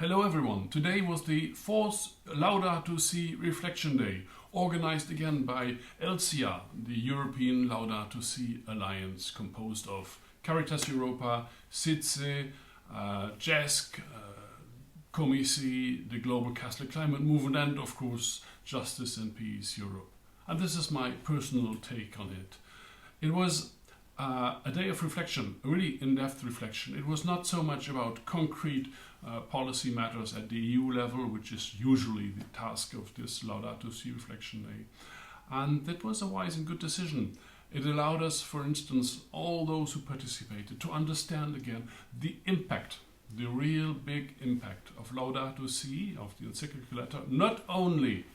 Hello everyone, today was the fourth Laudato Si Reflection Day, organized again by ELSiA, the European Laudato Si Alliance, composed of Caritas Europa, SITSE, JESC, COMISI, the Global Catholic Climate Movement, and of course Justice and Peace Europe. And this is my personal take on it. It was a day of reflection, a really in-depth reflection. It was not so much about concrete policy matters at the EU level, which is usually the task of this Laudato Si Reflection Day. And that was a wise and good decision. It allowed us, for instance, all those who participated to understand again the impact, the real big impact of Laudato Si, of the encyclical letter, not only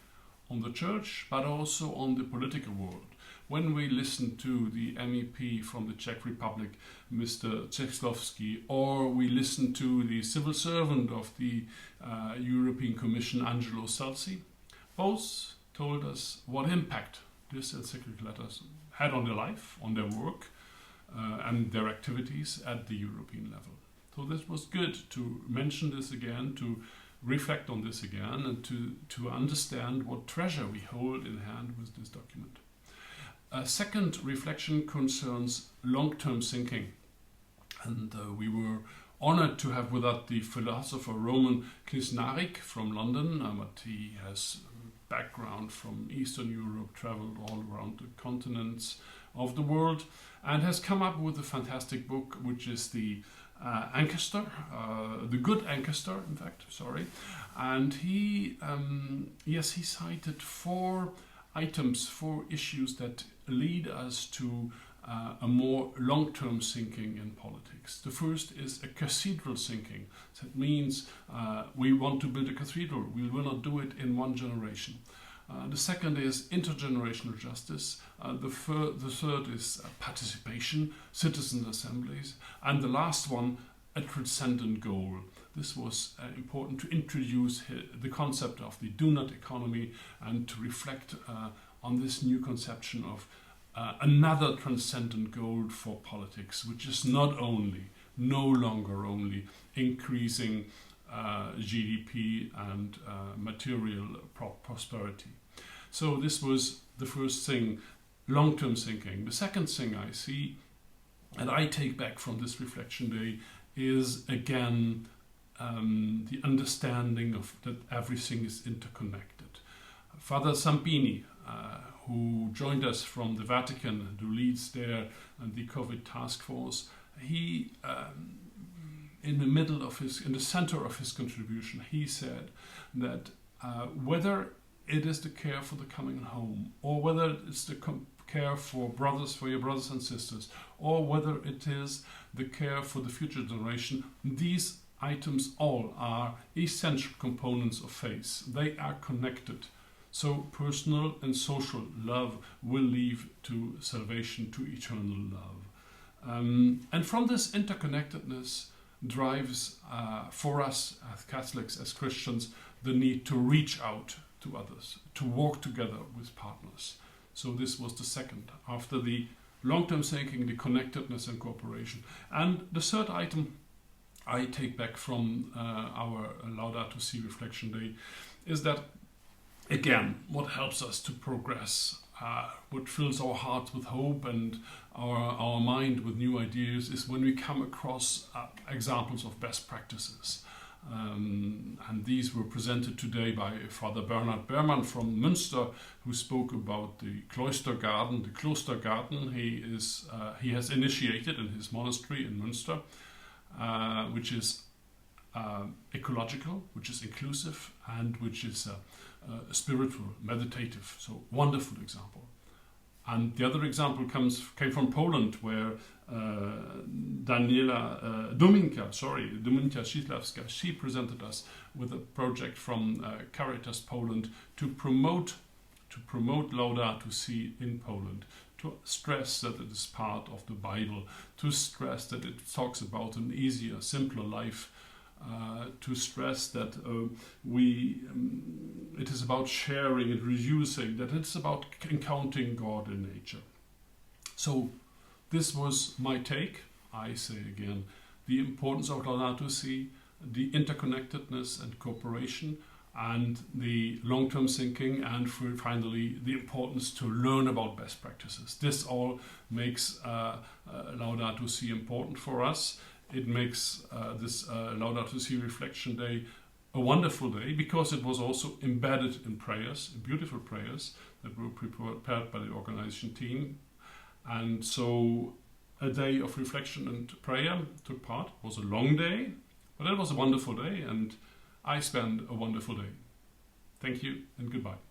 on the church, but also on the political world. When we listen to the MEP from the Czech Republic, Mr. Czechslovsky, or we listen to the civil servant of the European Commission, Angelo Salsi, both told us what impact this encyclical letter had on their life, on their work, and their activities at the European level. So this was good to mention this again, to reflect on this again, and to understand what treasure we hold in hand with this document. A second reflection concerns long-term thinking, and we were honored to have with us the philosopher Roman Krishnarik from London, but he has background from Eastern Europe, traveled all around the continents of the world, and has come up with a fantastic book, which is the Ancaster, the Good Ancaster, in fact, sorry. And he cited four issues that lead us to a more long-term thinking in politics. The first is a cathedral thinking. That means we want to build a cathedral. We will not do it in one generation. The second is intergenerational justice. The third is participation, citizen assemblies. And the last one, a transcendent goal. This was important to introduce the concept of the donut economy and to reflect on this new conception of another transcendent goal for politics, which is no longer only increasing GDP and material prosperity. So this was the first thing, long-term thinking. The second thing I see, and I take back from this reflection day, is again the understanding of that everything is interconnected. Father Zampini, who joined us from the Vatican, who leads there the COVID task force, he in the center of his contribution, he said that whether it is the care for the coming home, or whether it's the care for your brothers and sisters, or whether it is the care for the future generation, these items all are essential components of faith. They are connected. So personal and social love will lead to salvation, to eternal love. And from this interconnectedness drives for us as Catholics, as Christians, the need to reach out to others, to work together with partners. So this was the second, after the long-term thinking, the connectedness and cooperation. And the third item I take back from our Laudato Si Reflection Day is that, again, what helps us to progress, what fills our hearts with hope and our mind with new ideas, is when we come across examples of best practices. And these were presented today by Father Bernhard Beermann from Münster, who spoke about the Klostergarten. The Klostergarten he has initiated in his monastery in Münster, which is ecological, which is inclusive, and which is spiritual, meditative. So wonderful example. And the other example came from Poland, where Dominika Szydlawska, she presented us with a project from Caritas Poland to promote Laudato Si in Poland, to stress that it is part of the Bible, to stress that it talks about an easier, simpler life, to stress that it is about sharing and reusing, that it's about encountering God in nature. So this was my take. I say again, the importance of Laudato Si, the interconnectedness and cooperation, and the long-term thinking, and finally the importance to learn about best practices. This all makes Laudato Si important for us. It makes this Laudato Si Reflection Day a wonderful day, because it was also embedded in prayers, beautiful prayers that were prepared by the organization team. And so a day of reflection and prayer took part. It was a long day, but it was a wonderful day, and I spent a wonderful day. Thank you and goodbye.